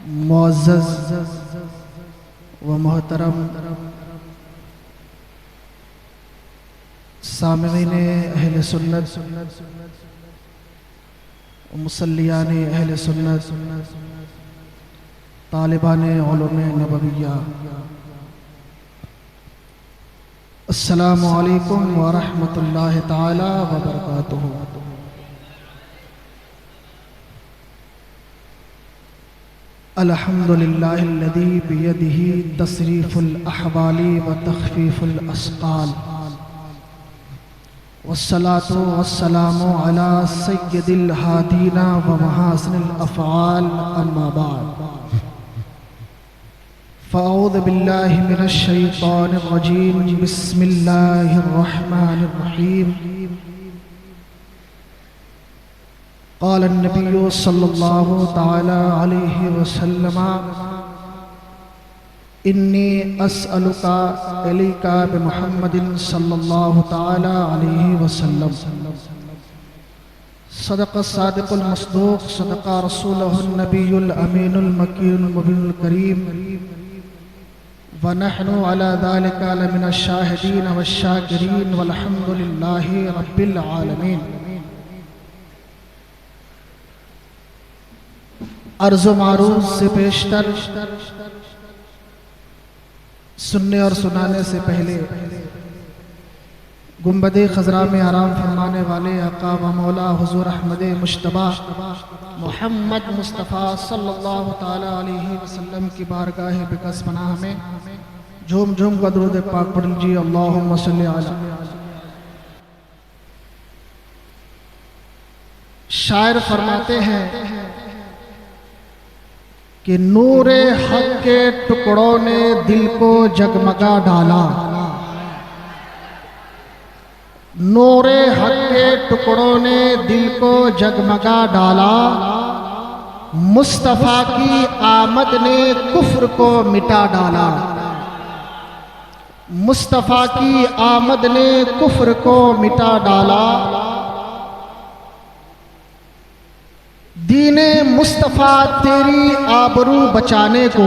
मुअज़्ज़ज़ व मोहतरम सामिईन अहले सुन्नत व मुसल्लियान अहले सुन्नत तालिबान उलूम नबविय्या, अस्सलामु अलैकुम व रहमतुल्लाहि ताला व बरकातुहू। अल्हम्दुलिल्लाहिल्लज़ी बियदिही तस्रीफुल अहवाली व तख़फ़ीफ़ुल अस्क़ाल, वस्सलातु वस्सलामु अला सय्यदिल हादीना व महासिनिल अफ़आल, अम्मा बाद। फ़अऊज़ु बिल्लाहि मिनश शैतानिर रजीम, बिस्मिल्लाहिर रहमानिर रहीम। क़ाल अन्नबिय्यु सल्लल्लाहु तआला अलैहि वसल्लम, इन्नी अस्अलुका इलैका बिमुहम्मदिन सल्लल्लाहु तआला अलैहि वसल्लम। सदक़ सादिक़ुल मस्दूक़, सदक़ रसूलुहुन नबियुल अमीनुल मकीनुल मुबीनुल करीम, व नहनु अला ज़ालिका लमिनश शाहिदीन वश्शाकिरीन वल्हम्दुलिल्लाहि रब्बिल आलमीन। अर्ज़ मारूफ़ से पेशतर, सुनने और सुनाने से पहले गुंबदे खज़रा में आराम फरमाने वाले आका व मौला हुज़ूर अहमद मुश्तबा मोहम्मद मुस्तफ़ा सल्लल्लाहु ताला अलैहि वसल्लम की बारगाह बिकस पनाह में झूम झूम का दुरूद पाक पढ़ लीजिए। अल्लाहुम्मा सल्लि अला। शायर फरमाते हैं कि नूरे हक के टुकड़ों ने दिल को जगमगा डाला, नूरे हक के टुकड़ों ने दिल को जगमगा डाला, मुस्तफ़ा की आमद ने कुफ्र को मिटा डाला, मुस्तफ़ा की आमद ने कुफ्र को मिटा डाला। दीने मुस्तफ़ा तेरी आबरू बचाने को,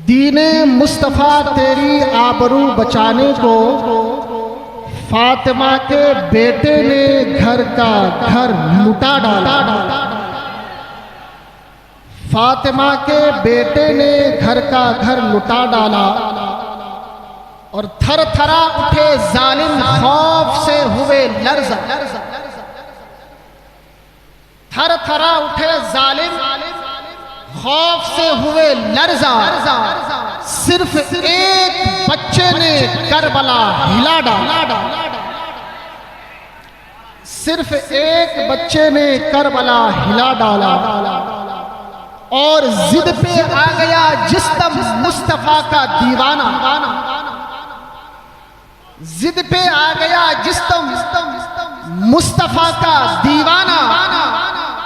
दीने मुस्तफ़ा तेरी आबरू बचाने को, फातिमा के बेटे ने घर का घर लुटा डाला, फातिमा के बेटे ने घर का घर लुटा डाला। और थर थरा उठे जालिम खौफ से हुए लर्ज़ा, थर थरा उठे जालिम खौफ से हुए लर्ज़ा, सिर्फ एक बच्चे ने करबला हिला डाला, सिर्फ एक बच्चे ने करबला हिला डाला। और जिद पे आ गया जिस्म मुस्तफ़ा का दीवाना, जिद पे आ गया जिस्म मुस्तफ़ा का दीवाना,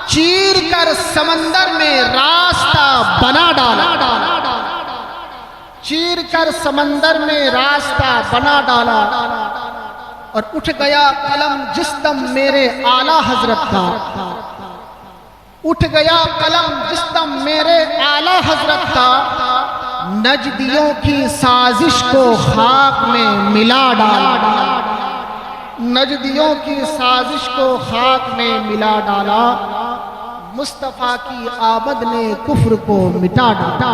चीर कर समंदर में रास्ता बना डाला, चीर कर समंदर में रास्ता बना डाला। और उठ गया कलम जिस्म मेरे आला हजरत का, उठ गया कलम जिस्म मेरे आला हजरत का, नजदियों की साजिश को खाक में मिला डाला, नजदियों की साजिश को खाक में मिला डाला, मुस्तफ़ा की आमद ने कुफ्र को मिटा डाला।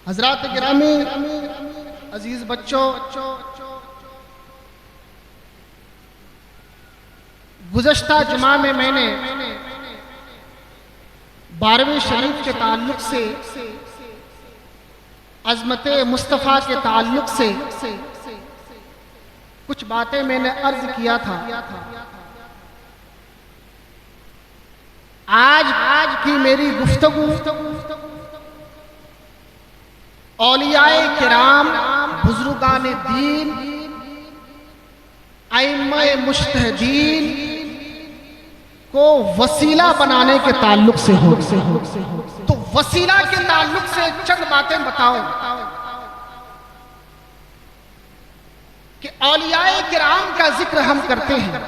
हज़रात गिरामी, अजीज बच्चों, गुज़श्ता जुमा में मैंने 12वें शरीफ के ताल्लुक से, अज़मत मुस्तफ़ा के ताल्लुक से कुछ बातें मैंने अर्ज किया था। आज की मेरी गुफ्तगू औलियाए किराम, बुज़ुर्गान दीन, अइम्माए मुज्तहिदीन को वसीला बनाने के ताल्लुक से हो। तो वसीला के ताल्लुक से चंद बातें बताओ कि औलियाए किराम का जिक्र हम करते हैं,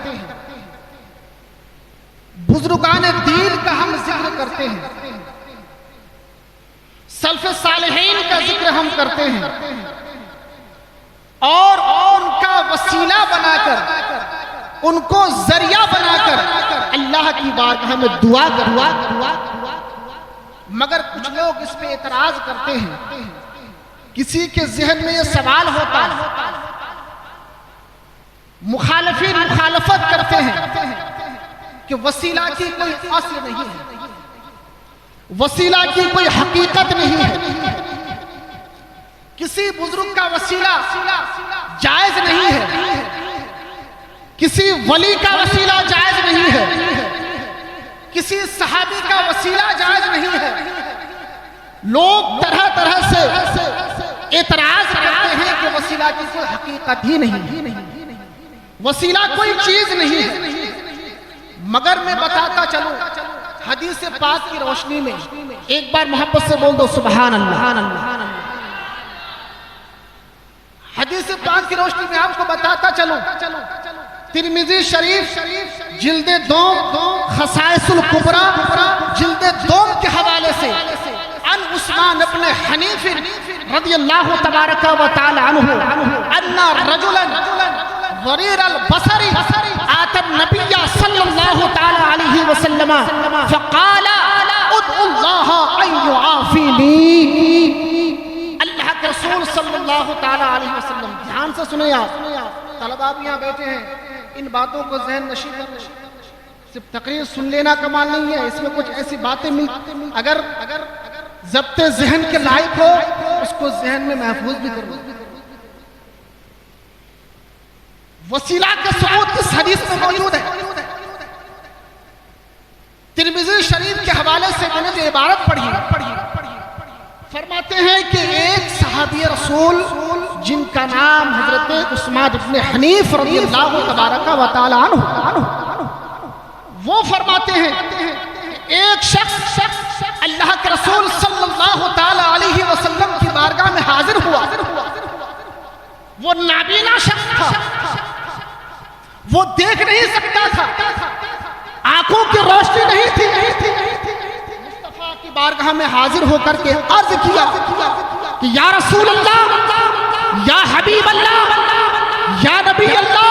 बुजुर्गान दीन का हम जिक्र करते हैं, सल्फ सालिहीन का जिक्र हम करते हैं और उनका वसीला बनाकर, उनको जरिया बनाकर अल्लाह की बारगाह में दुआ करवा। मगर कुछ लोग इस पे एतराज करते हैं, किसी के जहन में यह सवाल होता है, मुखालिफिन मुखालफत करते हैं कि वसीला की कोई असल नहीं है, वसीला की कोई हकीकत नहीं है, किसी बुजुर्ग का वसीला जायज नहीं है, किसी वली का वसीला जायज नहीं है, किसी सहाबी का वसीला जायज नहीं है। लोग तरह तरह से एतराज करते हैं कि वसीला की कोई हकीकत ही नहीं, वसीला कोई चीज नहीं है। मगर मैं बताता चलूं, हदीस पाक की रोशनी में एक बार मोहब्बत से बोल दो सुभान अल्लाह। हदीस पाक की रोशनी में आपको बताता चलूं, तिरमिजी शरीफ जिल्दे 2 खसाइसुल कुबरा जिल्दे 2 के हवाले से अन उस्मान इब्न हनीफ रदियल्लाहु तबारक व तआला अन्हु अन्ना रजुलन वरीर अल बसरी आतन नबिय्या सल्लल्लाहु तआला अलैहि वसल्लम फक़ाल उद्उल्लाह अन युआफिनी। अल्लाह के रसूल सल्लल्लाहु तआला अलैहि वसल्लम, ध्यान से सुने आप, तलबा भी यहाँ बैठे हैं, इन बातों को जहन नशीं कर लो। सिर्फ तकरीर सुन लेना कमाल नहीं है, इसमें कुछ ऐसी बातें मिल अगर ज़ब्ते जहन के लायक हो उसको जहन में महफूज भी करो। वसीला का सबूत इस हदीस में मौजूद है। तिरमिज़ी शरीफ के हवाले से मैंने जो इबारत पढ़ी, फरमाते हैं कि एक सहाबी रसूल जिनका नाम हजरत उस्मान इब्न हनीफ रज़ियल्लाहु तबारक व तआला अन्हु, वो फरमाते हैं एक शख्स अल्लाह के रसूल सल्लल्लाहु तआला अलैहि वसल्लम की बारगाह में हाजिर हुआ। वो नाबीना शख्स था, वो देख नहीं सकता था, आंखों की रोशनी नहीं थी। मुस्तफा की बारगाह में हाजिर होकर के अर्ज किया कि या रसूल अल्लाह, या हबीब अल्लाह, या नबी अल्लाह,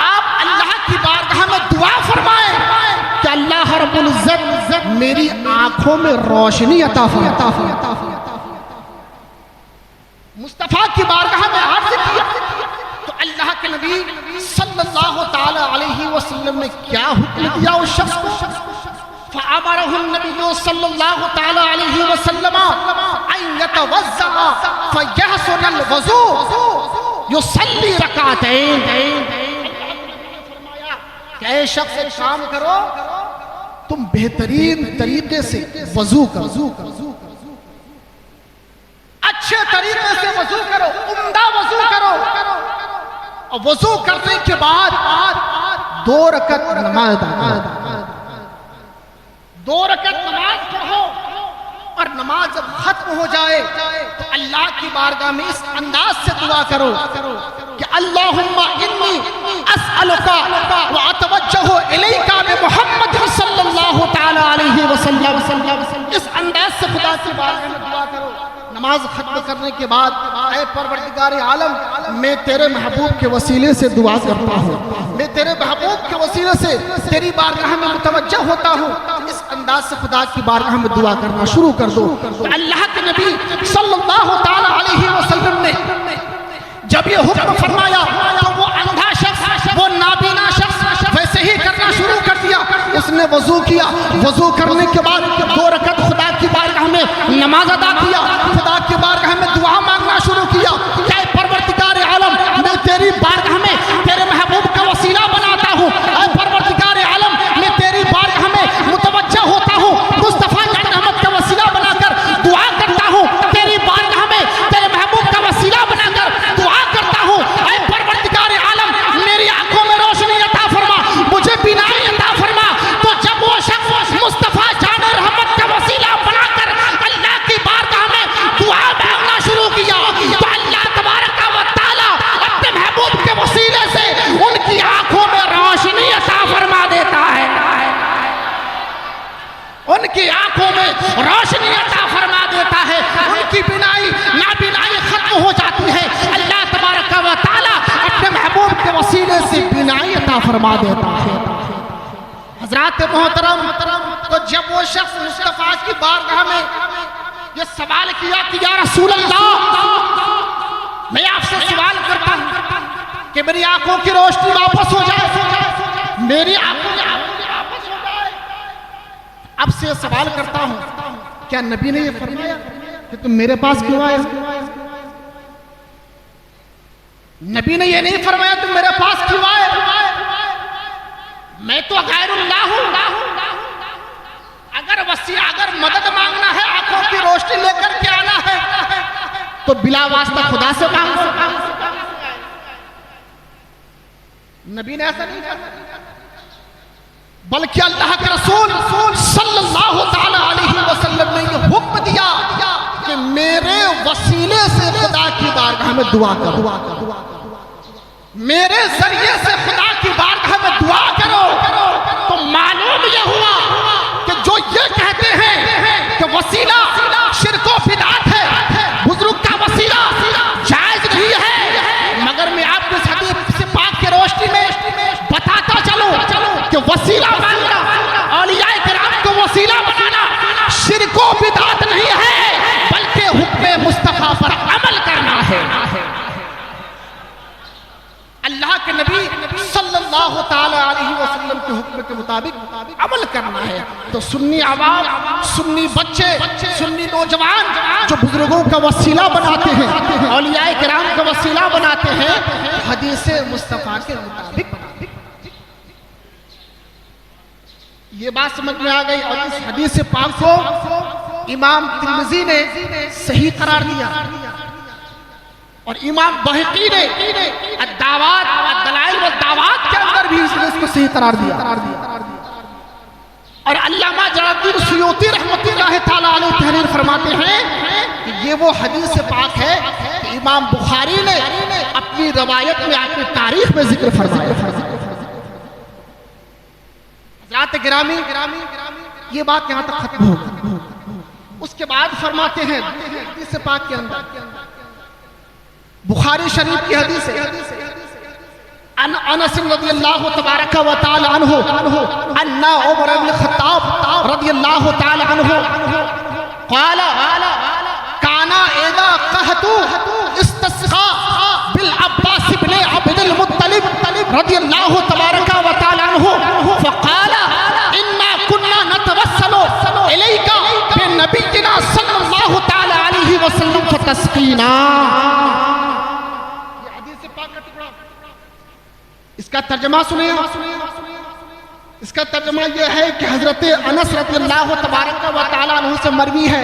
आप अल्लाह की बारगाह में दुआ फरमाएं कि अल्लाह रब्बुल इज्जत मेरी आंखों में रोशनी अता फरमाए। मुस्तफा की बारगाह में अर्ज किया तो अल्लाह के नबी सल्लल्लाहु तआला अलैहि वसल्लम ने क्या हुक्म दिया उस शख्स को? फअमरहु नबी सल्लल्लाहु तआला अलैहि वसल्लम अन यतवज़्ज़अ फयहसुनल वज़ू युसल्ली रकातैन। क्या शख्स एक काम करो, तुम बेहतरीन तरीके से वजू करो, अच्छे तरीके से वजू करो, उम्दा वजू करो, और वजू करने के बाद 2 रकत नमाज अदा, 2 रकत नमाज पढ़ो, और नमाज जब खत्म हो जाए तो अल्लाह की बारगाह में इस अंदाज से दुआ करो कि अल्लाहुम्मा इन्नी अस्अलुका व अतवज्जहु इलैका बि मुहम्मद सल्लल्लाहु तआला अलैहि वसल्लम। इस अंदाज से खुदा की बारगाह में दुआ करो। नमाज खत्म करने के बाद, ऐ परवरदिगार आलम, मैं तेरे महबूब के वसीले से दुआ करता हूँ, मैं तेरे महबूब के वसीले से तेरी बारगाह में मुतवज्जह होता हूँ। इस अंदाज से खुदा की बारगाह में दुआ करना शुरू कर दो। तो अल्लाह के नबी सल्लल्लाहु तआला अलैहि वसल्लम ने जब ये हुक्म फरमाया तो वो अंधा शख्स, वो नाबीना शख्स वैसे ही करना शुरू कर दिया। उसने वजू किया, वजू करने के बाद 2 रकत खुदा की बारगाह में नमाज अदा किया, खुदा की बारगाह में दुआ मांगना शुरू किया। क्या परवरदिगार आलम, मैं तेरी बारगाह में तेरे महबूब का वसीला बनाता हूँ। ऐ परवरदिगार आलम, मैं तेरी बारगाह में मुतवज्जह होता हूँ, मुस्तफा जान अहमद का वसीला बनाकर दुआ करता हूँ, तेरी बारगाह में तेरे महबूब का वसीला बनाकर दुआ करता हूँ। ऐ परवरदिगार आलम, मेरी आंखों में रोशनी अता फरमा, मुझे बीनाई अता फरमा। तो जब वो शख्स मुस्तफा जान रहमत का वसीला बनाकर अल्लाह की बारगाह में दुआ मांगना शुरू किया तो रोशनी अता फरमा देता है, उनकी बिनाई नाबिनाई खत्म हो जाती है। अल्लाह तबारक व तआला अपने महबूब के वसीले से बिनाई अता फरमा देता है। हज़रात मोहतरम, तो जब वो शख्स मुस्तफ़ा की बारगाह में ये सवाल किया कि या रसूल अल्लाह, मैं आपसे सवाल करता हूँ कि मेरी आंखों की रोशनी वापस हो जाए, मेरी आंखों की रोशनी वापस हो जाए। अब से सवाल करता हूँ, क्या नबी ने ये फरमाया कि तुम मेरे पास क्यों आए? नबी ने ये नहीं फरमाया तुम मेरे पास क्यों आए, मैं तो गैरुल्लाह हूं। अगर मदद मांगना है, आंखों की रोशनी लेकर के आना है, तो बिला वास्ता खुदा से मांगो। नबी ने ऐसा नहीं कहा, बल्कि अल्लाह के रसूल सल्लल्लाहु तआला अलैहि वसल्लम ने ये हुक्म दिया कि मेरे वसीले से खुदा की बारगाह में दुआ करो, मेरे जरिए से खुदा की बारगाह में दुआ करो। तो मालूम यह हुआ कि जो ये कहते हैं कि वसीला शिर्क व बिदअत है, बुजुर्ग का वसीला जायज नहीं है, मगर मैं आपको इस हदीस से पाक की रोशनी में बताता चलूं कि वसीला मानना, औलियाए किराम को वसीला बनाना शिर्क व बिदअत नहीं है, बल्कि हुक्म मुस्तफा पर अमल करना है। अल्लाह के नबी सल्लल्लाहु तआला अलैहि वसल्लम के हुक्म के मुताबिक अमल करना है। तो सुन्नी आवाम, सुन्नी बच्चे, सुन्नी नौजवान जो बुजुर्गों का वसीला बनाते हैं, औलियाए किराम का वसीला बनाते हैं, हदीस मुस्तफा के मुताबिक ये बात समझ में आ गई। और इस हदीस पाक को इमाम तिर्मिज़ी ने सही करार दिया और इमाम बहकी ने अद्दावात अद-दलाइल व दावात के अंदर भी इसको सही करार दिया। और अल्लामा जलालुद्दीन सुयूती रहमतुल्लाह तआला अलैहि तहरीर फरमाते हैं कि ये वो हदीस पाक है कि इमाम बुखारी ने अपनी रवायत में, अपनी तारीख में जिक्र फरमाया। हज़रात गिरामी, ये बात यहाँ तक खत्म हो गई। उसके बाद फरमाते हैं हदीस पाक के अंदर, बुखारी शरीफ की हदीस है, अनस रज़ियल्लाहु तबारक व तआला अन्हु अन्ना उमर इब्न खत्ताब रज़ियल्लाहु तआला अन्हु क़ाला काना इज़ा कहतु इस्तिस्क़ा बिल अब्बास इब्न अब्दुल मुत्तलिब रज़ियल्लाहु तबारक व तआला अन्हु फ़क़ाला इन्ना कुन्ना नतवस्सलु इलैका बिनबिय्यिना सल्लल्लाहु तआला अलैहि वसल्लम फ़तस्क़ीना। इसका तर्जमा सुनिए। इसका तर्जमा यह है कि हजरत अनस रज़ियल्लाहु तबारक व तआला अन्हु से मरवी है,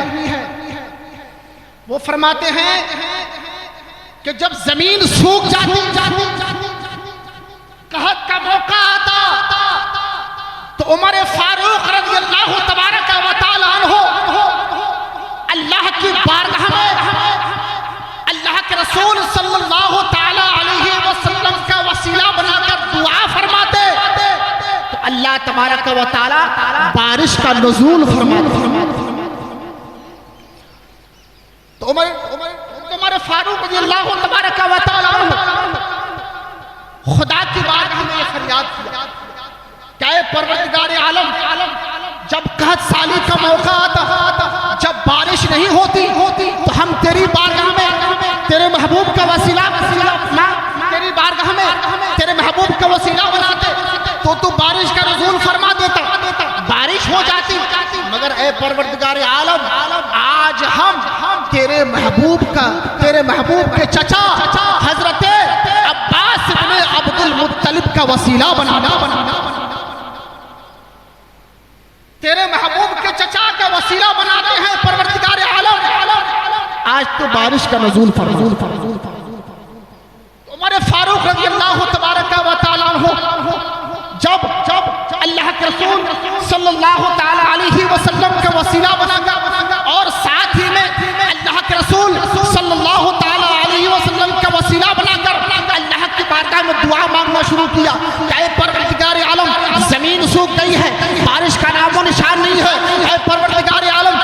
वो फरमाते हैं कि जब जमीन सूख जाती, कहत का मौका आता, तो उमर फारूक रज़ियल्लाहु तबारक व तआला अन्हु अल्लाह की बारगाह में अल्लाह के रसूल सल्लल्लाहु तआला अलैहि वसल्लम का वसीला बनाकर दुआ फरमाते, तो अल्लाह तबारक व तआला बारिश का नुज़ूल फरमाते। तो उमर फारूक रज़ियल्लाहु तबारक व तआला खुदा की बारगाह में ये फरियाद किया, क्या परवरदिगार आलम, जब कहत साली का मौका आता, जब बारिश नहीं होती, तो हम तेरी बारगाह में तेरे महबूब का वसीला तेरी बारगाह में तेरे महबूब का वसीला बनाते, तो तू बारिश का नुज़ूल फरमा देता, बारिश हो जाती। मगर ए परवरदिगार आलम, आज हम तेरे महबूब के चचा हजरत अब्बास इब्न अब्दुल मुत्तलिब का वसीला बनाना, तेरे महबूब के चचा का वसीला बनाते हैं परवरदिगार आलम, आज तो बारिश का नुज़ूल फरमा। उमर फारूक रज़ियल्लाहु तबारक व तआला अन्हु जब अल्लाह के रसूल सल्लल्लाहु तआला अलैहि वसल्लम का वसीला बनाकर और साथ ही में अल्लाह के रसूल सल्लल्लाहु तआला अलैहि वसल्लम का वसीला बनाकर अल्लाह की बारगाह में दुआ मांगना शुरू किया। क्या परवरदिगार आलम, जमीन सूख गई है, बारिश का नामो निशान नहीं है, परवरदिगार आलम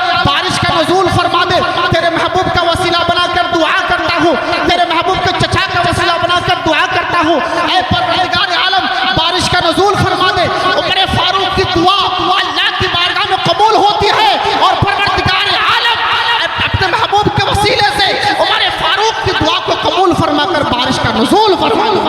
फरमाइए।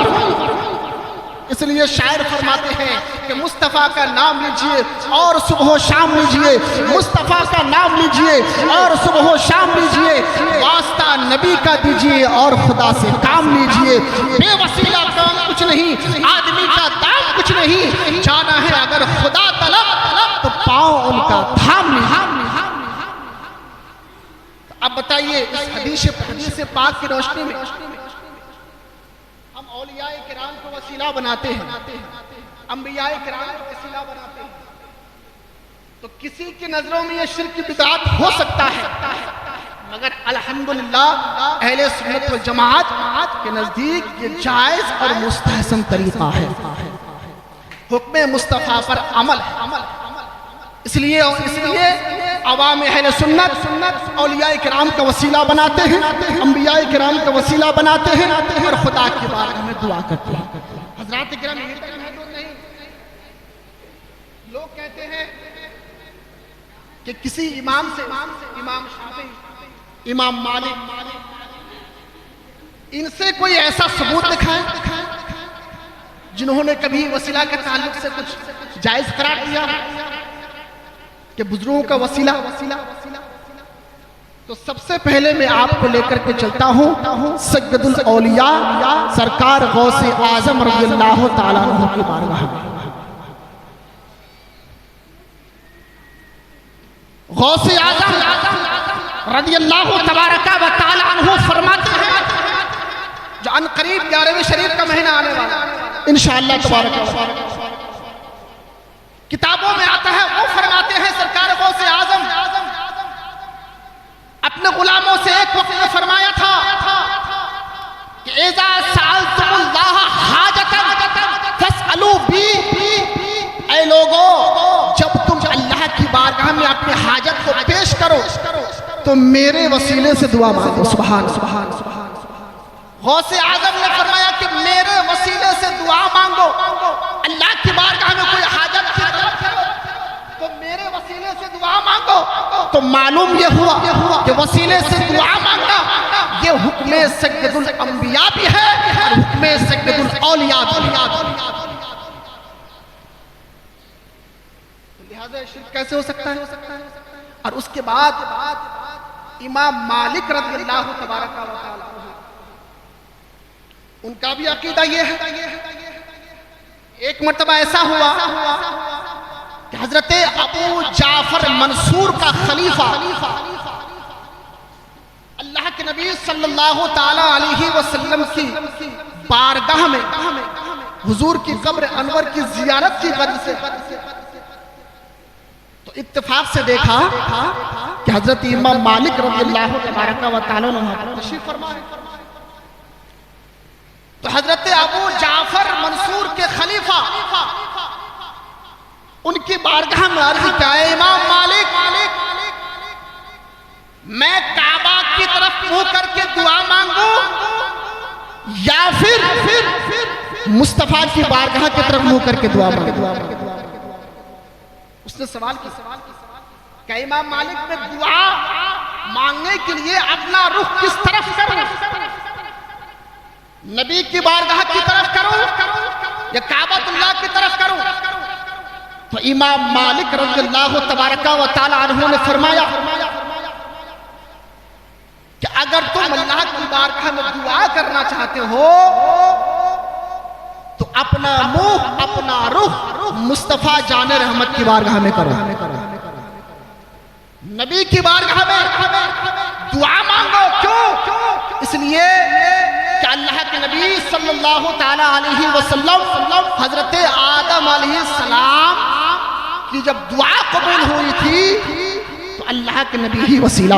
इसलिए शायर फरमाते हैं कि मुस्तफ़ा का नाम लीजिए और सुबह शाम लीजिए, मुस्तफ़ा का नाम लीजिए और सुबह शाम लीजिए, वास्ता नबी का दीजिए और खुदा से काम लीजिए। बेवसीला काम कुछ नहीं, आदमी का दाम कुछ नहीं, जाना है अगर खुदा तलब तो पाँव उनका थाम लीजिए। अब बताइए इस हदीस पाक की रोशनी में हम औलियाए किराम को वसीला बनाते हैं, अंबियाए किराम को वसीला बनाते हैं, तो किसी की नजरों में ये शिर्क की बिदअत हो सकता है, मगर अल्हम्दुलिल्लाह अहले सुन्नत वल जमात के नजदीक ये जायज और मुस्तहसन तरीका है। हुक्म मुस्तफ़ा पर अमल है। इसलिए अवाम अहले सुन्नत औलियाए किराम का वसीला बनाते हैं, अंबियाए किराम का वसीला बनाते हैं और खुदा के बारे में दुआ करते हैं। हज़रात किराम यही तक महदूद नहीं, लोग कहते हैं कि किसी इमाम से, इमाम शाफी, इमाम मालिक, इनसे कोई ऐसा सबूत दिखाए जिन्होंने कभी वसीला के ताल्लुक से कुछ जायज करार दिया कि बुजुर्गों का वसीला। तो सबसे पहले मैं आपको लेकर के चलता हूं सय्यदुल औलिया सरकार गौसे आजम रज़ियल्लाहु ताला अन्हु की बारगाह में। गौसे आजम रज़ियल्लाहु तबारका व ताला अन्हु फरमाते हैं, जो अनकरीब 11वें शरीफ का महीना आने वाला इंशाअल्लाह तबारक किताबों में आता है, वो फरमाते हैं सरकार गौसे आजम अपने गुलामों से एक वक्त में फरमाया था कि इज़ा सअलतुमुल्लाह हाजतन फस्अलू बी। ऐ लोगों, जब तुम अल्लाह की बारगाह में अपनी हाजत को पेश करो तो मेरे वसीले से दुआ मांगो। सुभान सुभान सुभान। गौसे आजम ने फरमाया कि मेरे वसीले से दुआ मांगो। अल्लाह की बारगाह में कोई हाजत तो मेरे वसीले से दुआ मांगो। तो मालूम ये हुआ कि वसीले से दुआ मांगना ये हुक्म सय्यदुल अंबिया भी है और हुक्म सय्यदुल औलिया भी है। तो लिहाजा शिर्क कैसे हो सकता है? और उसके बाद इमाम मालिक रज़ियल्लाहु तबारका व तआला उनका भी अकीदा ये है। एक मर्तबा ऐसा हुआ कि हजरत अबू जाफर मंसूर का खलीफा अल्लाह के नबी सल्लल्लाहु ताला अलैहि वसल्लम की बारगाह में हुजूर की कब्र अनवर की जियारत की वजह से तो इत्तेफाक से देखा कि हजरत इमाम मालिक रज़ियल्लाहु तबारका व तआला तशरीफ फरमा है। तो हजरत अबू जाफर मंसूर के खलीफा उनकी बारगाह में अर्ज किया, इमाम मालिक, मैं काबा की तरफ मुंह करके दुआ मांगू या फिर मुस्तफा की बारगाह की तरफ मुंह करके दुआ मांगू? उसने सवाल किया, क्या इमाम मालिक में दुआ मांगने के लिए अपना रुख किस तरफ करूं? नबी की बारगाह की तरफ करूं या काबतुल्लाह की तरफ करूं? तो इमाम मालिक रज़ियल्लाहु तबारका व तआला अन्हु ने फरमाया कि अगर तुम अल्लाह की बारगाह में दुआ करना चाहते हो तो अपना मुंह अपना रुख मुस्तफा जाने रहमत की बारगाह में करो। नबी की बारगाह में दुआ मांगो। क्यों? इसलिए कि अल्लाह के नबी सल्लल्लाहु ताला अलैहि वसल्लम हजरत आदम अलैहिस्सलाम की जब दुआ कबूल हुई थी तो अल्लाह के नबी ही वसीला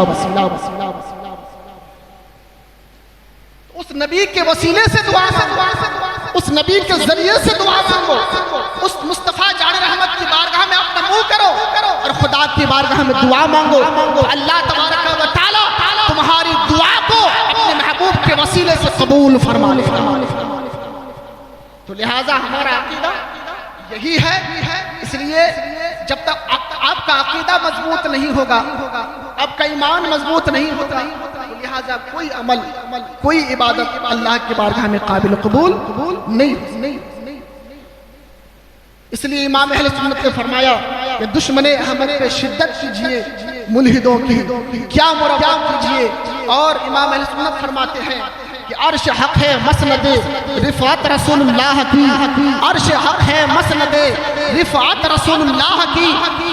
उस नबी के वसीले से दुआ मांगो, उस नबी के जरिए से दुआ मांगो, उस मुस्तफा जाने रहमत की बारगाह में अपना मुंह करो और खुदा की बारगाह में दुआ मांगो। तो अल्लाह तबारक व तआला तुम्हारी दुआ को अपने महबूब के वसीले से कबूल फरमा लेगा। तो लिहाजा हमारा अकीदा यही है। इसलिए जब तक आपका अकीदा मजबूत नहीं होगा, आपका ईमान मजबूत नहीं होगा, लिहाजा कोई अमल, कोई इबादत अल्लाह की बारगाह में काबिल कबूल नहीं। इसलिए इमाम अहले सुन्नत ने फरमाया कि दुश्मन अहमद पे शिद्दत कीजिए, मुल्हिदों की क्या मुराकाबा कीजिए। और इमाम अहले सुन्नत फरमाते हैं कि अर्श हक है मसनद रिफात रसूलुल्लाह की, अर्श हक है मसनद रिफात रसूलुल्लाह की,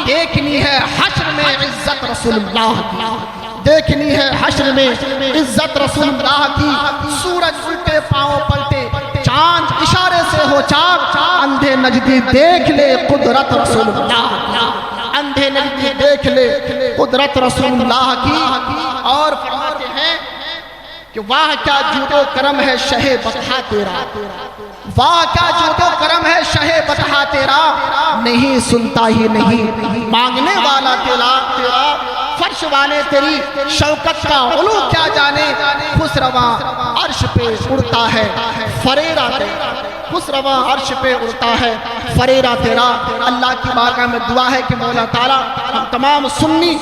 देखनी है हश्र में इज्जत रसूलुल्लाह की, देखनी है हश्र में इज्जत रसूलुल्लाह की। सूरज उल्टे पांव पलटे, चांद इशारे से हो चाक, अंधे नजदीक देख ले कुदरत रसूलुल्लाह, अंधे नजदीक देख ले कुदरत रसूलुल्लाह की। और फरमाते हैं कि वाह क्या जूदो करम है शहे बतहा तेरा, वाह क्या जूदो करम है शहे बतहा तेरा, नहीं सुनता ही नहीं मांगने वाला तेरा, फर्श वाले तेरी शौकत का उलू क्या जाने, खुसरवा अर्श पे उड़ता है फरेरा तेरा, खुसरवा अर्श पे उड़ता है फरेरा तेरा। अल्लाह की बारगाह में दुआ है कि मौला ताला हम तमाम सुन्नी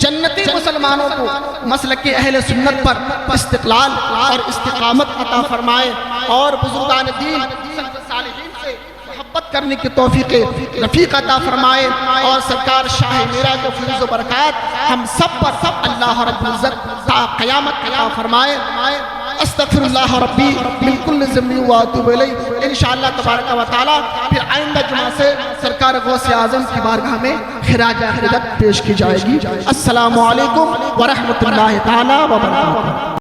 जन्नती मुसलमानों को मसलक अहले सुन्नत पर इस्तिक़लाल और इस्तिक़ामत अता फरमाए और बुजुर्गान दीन सालिहीन से मोहब्बत करने की तौफीक रफ़ीक अता फरमाए। और सरकार शाह मेरा के फैज़ व बरक़ात हम सब पर सब अल्लाह रब्बुल इज़्ज़त ता क़यामत अता फरमाए। अस्तग़फिरुल्लाह रब्बी मिन कुल्लि ज़म्बि व अतूबु इलैह। इंशाअल्लाह तबारक व तआला फिर आइंदा जुमा से सरकार गौसे आज़म की बारगाह में खिराज अक़ीदत पेश की जाएगी। अस्सलामु अलैकुम व रहमतुल्लाहि तआला व बरकातहू।